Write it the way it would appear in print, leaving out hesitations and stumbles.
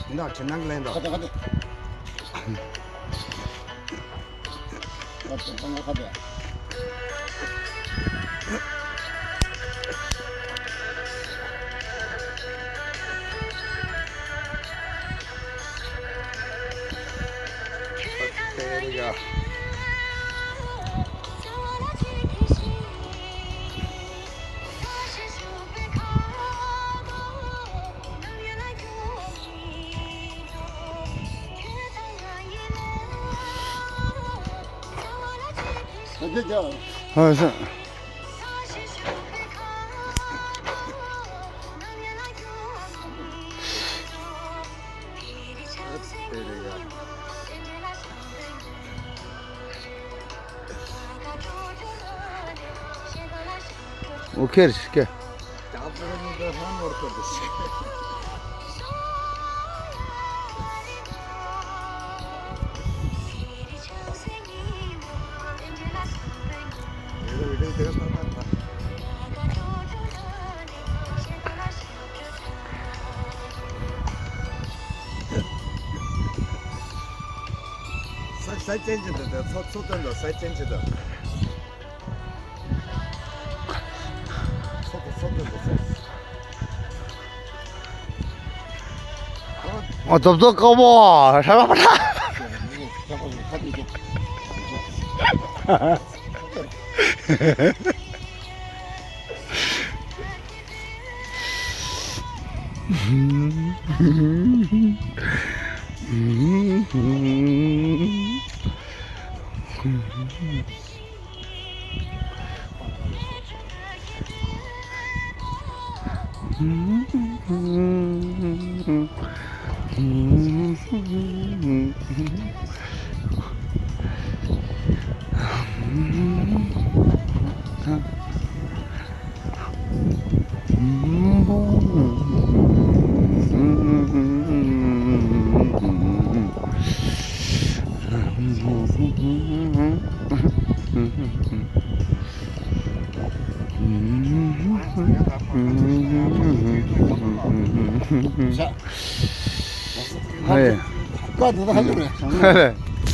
인다 전남길에 인다. 가자. 가자. 가자. 때리자. 가자. 알았어. 때리자. 오케이, 시켜. 잡으는 거 하나 먹었듯이. 이거 이래 내가 살았다. 살 찐지다. 소된다. 살 찐지다. 덥석 꺼보. 잘 봐봐라. 자. 네. 가 너도 하려고 그래. 그래.